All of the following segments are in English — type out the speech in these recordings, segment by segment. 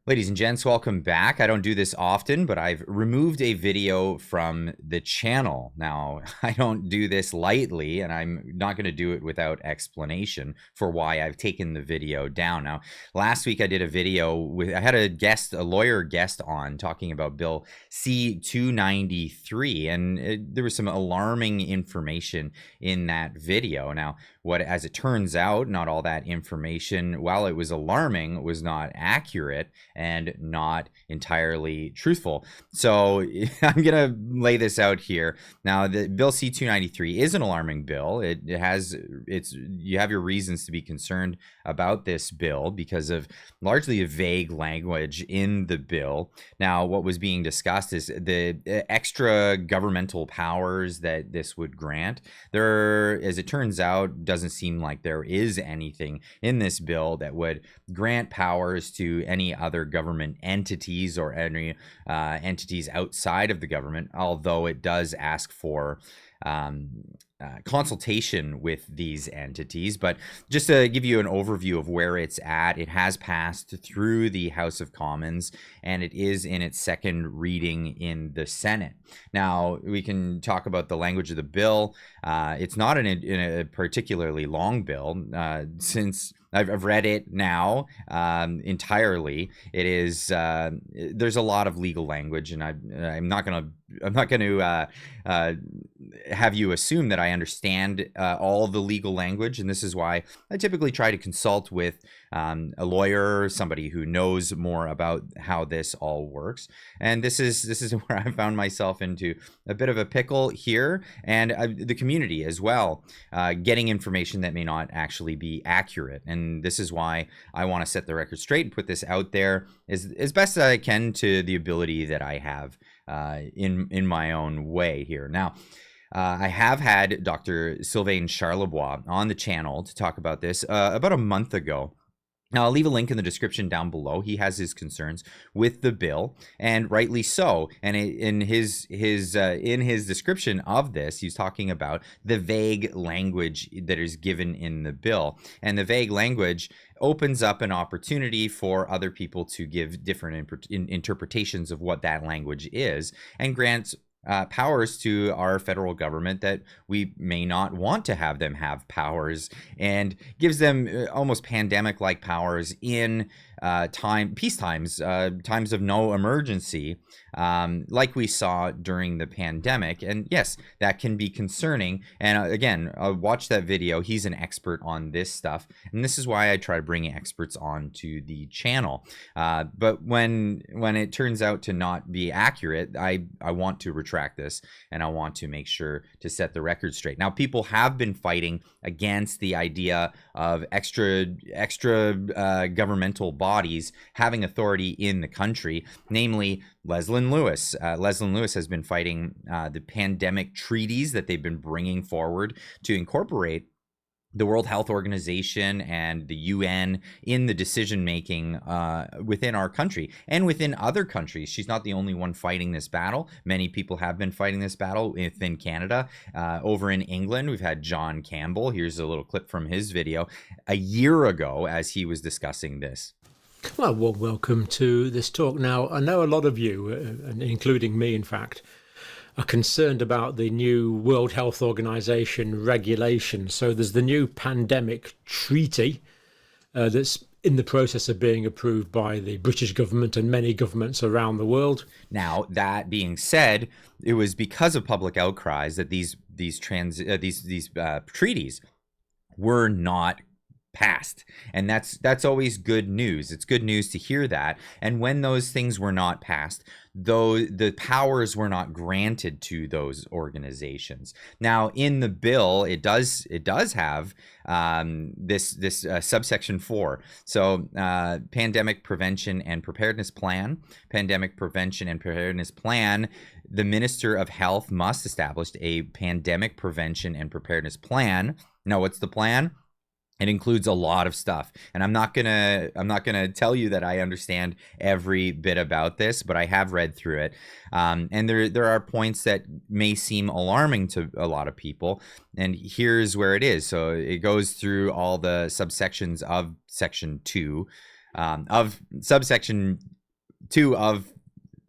Ladies and gents, welcome back. I don't do this often, but I've removed a video from the channel. Now, I don't do this lightly, and I'm not going to do it without explanation for why I've taken the video down. Now, last week I did a video with, I had a lawyer guest on talking about Bill C-293, and there was some alarming information in that video. Now, as it turns out, not all that information, while it was alarming, was not accurate and not entirely truthful. So I'm going to lay this out here. Now, the Bill C-293 is an alarming bill. You have your reasons to be concerned about this bill because of largely a vague language in the bill. Now, what was being discussed is the extra governmental powers that this would grant. There, as it turns out, doesn't seem like there is anything in this bill that would grant powers to any other government entities or any entities outside of the government, although it does ask for consultation with these entities. But just to give you an overview of where it's at, it has passed through the House of Commons and it is in its second reading in the Senate. Now, we can talk about the language of the bill. It's not in a particularly long bill. Since I've read it now entirely, it is there's a lot of legal language, and I'm not going to have you assume that I understand all the legal language, and this is why I typically try to consult with a lawyer, somebody who knows more about how this all works. And this is where I found myself into a bit of a pickle here, and the community as well, getting information that may not actually be accurate. And this is why I want to set the record straight and put this out there as best as I can to the ability that I have in my own way here. Now, I have had Dr. Sylvain Charlebois on the channel to talk about this about a month ago. Now, I'll leave a link in the description down below. He has his concerns with the bill, and rightly so. And in his description of this, he's talking about the vague language that is given in the bill. And the vague language opens up an opportunity for other people to give different interpretations of what that language is, and grants powers to our federal government that we may not want to have them have powers, and gives them almost pandemic-like powers in peace times, times of no emergency, like we saw during the pandemic. And yes, that can be concerning. And again, watch that video. He's an expert on this stuff, and this is why I try to bring experts onto the channel. But when it turns out to not be accurate, I want to retract this, and I want to make sure to set the record straight. Now, people have been fighting against the idea of extra governmental bodies having authority in the country, namely Leslyn Lewis. Leslyn Lewis has been fighting the pandemic treaties that they've been bringing forward to incorporate the World Health Organization and the UN in the decision-making within our country and within other countries. She's not the only one fighting this battle. Many people have been fighting this battle within Canada. Over in England, we've had John Campbell. Here's a little clip from his video a year ago as he was discussing this. Well, welcome to this talk. Now, I know a lot of you, including me, in fact, are concerned about the new World Health Organization regulations. So there's the new pandemic treaty that's in the process of being approved by the British government and many governments around the world. Now, that being said, it was because of public outcries that these treaties were not passed, and that's always good news. It's good news to hear that. And when those things were not passed, though, the powers were not granted to those organizations. Now, in the bill, it does have this subsection 4. So pandemic prevention and preparedness plan. Pandemic prevention and preparedness plan. The Minister of Health must establish a pandemic prevention and preparedness plan. Now, what's the plan? It includes a lot of stuff, and I'm not gonna tell you that I understand every bit about this, but I have read through it, and there are points that may seem alarming to a lot of people, and here's where it is. So it goes through all the subsections of Section 2. of subsection 2 of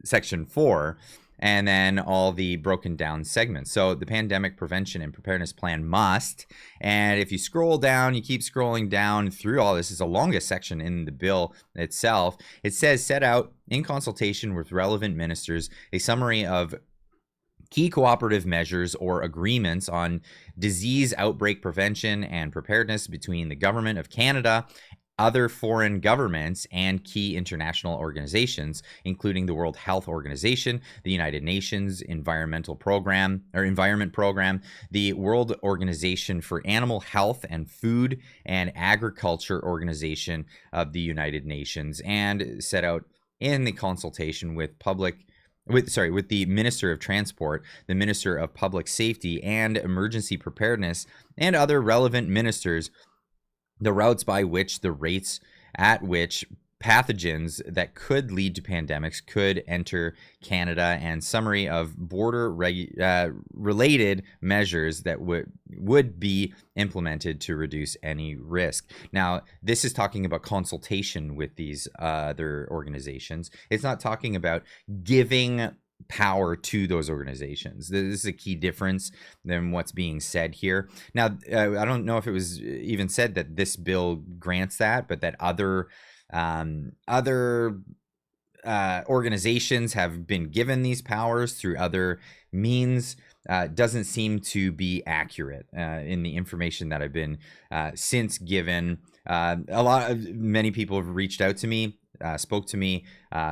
section 4, and then all the broken down segments. So the pandemic prevention and preparedness plan must, and if you scroll down, you keep scrolling down through all this, is the longest section in the bill itself. It says, set out in consultation with relevant ministers a summary of key cooperative measures or agreements on disease outbreak prevention and preparedness between the government of Canada, other foreign governments, and key international organizations, including the World Health Organization, the United Nations Environment Program, the World Organization for Animal Health and Food and Agriculture Organization of the United Nations, and set out in the consultation with the Minister of Transport, the Minister of Public Safety and Emergency Preparedness, and other relevant ministers, the routes by which the rates at which pathogens that could lead to pandemics could enter Canada, and summary of border related measures that would be implemented to reduce any risk. Now, this is talking about consultation with these other organizations. It's not talking about giving power to those organizations. This is a key difference than what's being said here. Now, I don't know if it was even said that this bill grants that, but that other organizations have been given these powers through other means doesn't seem to be accurate in the information that I've been since given. Many people have reached out to me, spoke to me,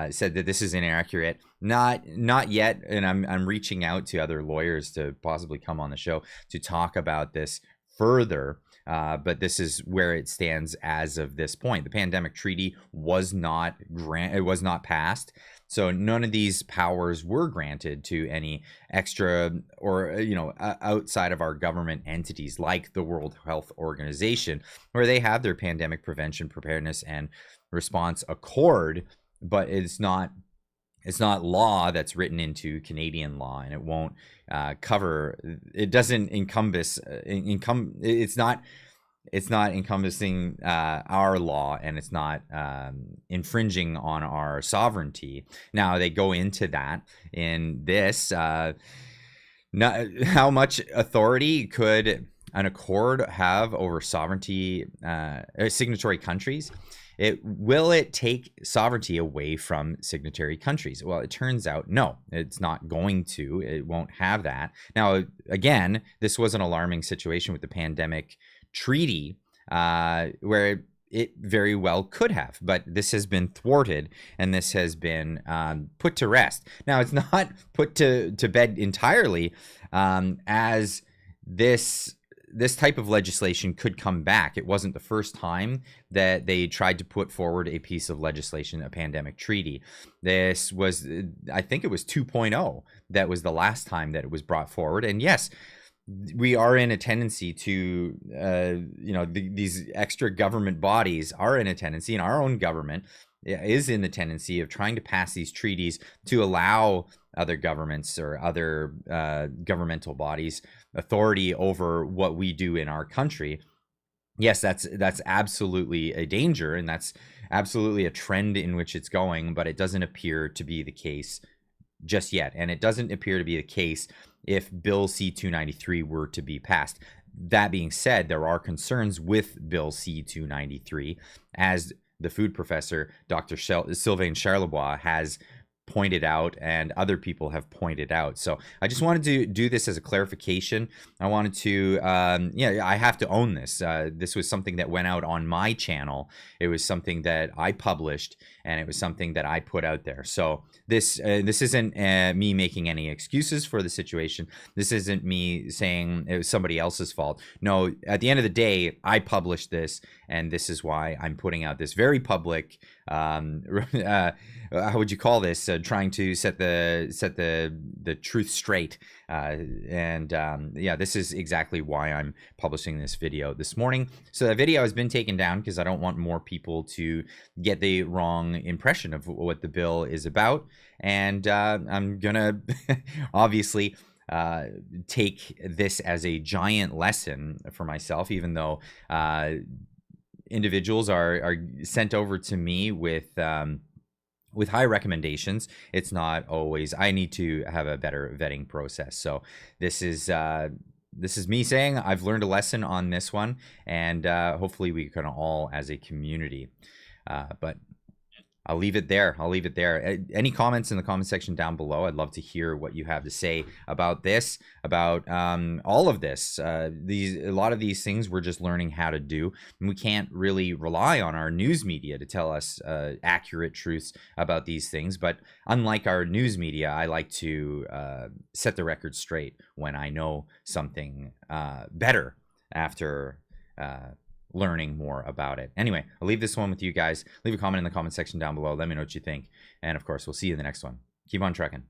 said that this is inaccurate. Not yet, and I'm reaching out to other lawyers to possibly come on the show to talk about this further. But this is where it stands as of this point. The pandemic treaty was not passed, so none of these powers were granted to any extra or outside of our government entities like the World Health Organization, where they have their pandemic prevention, preparedness, and response accord, but it's not law that's written into Canadian law, and it won't cover. It doesn't encompass. It's not encompassing our law, and it's not infringing on our sovereignty. Now, they go into that in this. How much authority could an accord have over sovereignty signatory countries? Will it take sovereignty away from signatory countries? Well, it turns out no, it's not going to. It won't have that. Now, again, this was an alarming situation with the pandemic treaty, where it very well could have, but this has been thwarted, and this has been put to rest. Now, it's not put to bed entirely, as this type of legislation could come back. It wasn't the first time that they tried to put forward a piece of legislation, a pandemic treaty. This was, I think it was 2.0. That was the last time that it was brought forward. And yes, we are in a tendency to, these extra government bodies are in a tendency, and our own government is in the tendency of trying to pass these treaties to allow other governments or other governmental bodies authority over what we do in our country. Yes, that's absolutely a danger, and that's absolutely a trend in which it's going, but it doesn't appear to be the case just yet. And it doesn't appear to be the case if Bill C-293 were to be passed. That being said, there are concerns with Bill C-293, as the food professor, Dr. Sylvain Charlebois, has pointed out, and other people have pointed out. So I just wanted to do this as a clarification. I wanted to, I have to own this. This was something that went out on my channel. It was something that I published, and it was something that I put out there. So this isn't me making any excuses for the situation. This isn't me saying it was somebody else's fault. No, at the end of the day, I published this, and this is why I'm putting out this very public, how would you call this? Trying to set the truth straight, this is exactly why I'm publishing this video this morning. So that video has been taken down because I don't want more people to get the wrong impression of what the bill is about, and I'm gonna obviously take this as a giant lesson for myself, even though individuals are sent over to me with high recommendations. It's not always, I need to have a better vetting process. So this is me saying I've learned a lesson on this one, and hopefully we can all as a community. But I'll leave it there. Any comments in the comment section down below? I'd love to hear what you have to say about this, about all of this. A lot of these things we're just learning how to do, and we can't really rely on our news media to tell us accurate truths about these things. But unlike our news media, I like to set the record straight when I know something better after learning more about it. Anyway, I'll leave this one with you guys. Leave a comment in the comment section down below. Let me know what you think. And of course, we'll see you in the next one. Keep on trucking.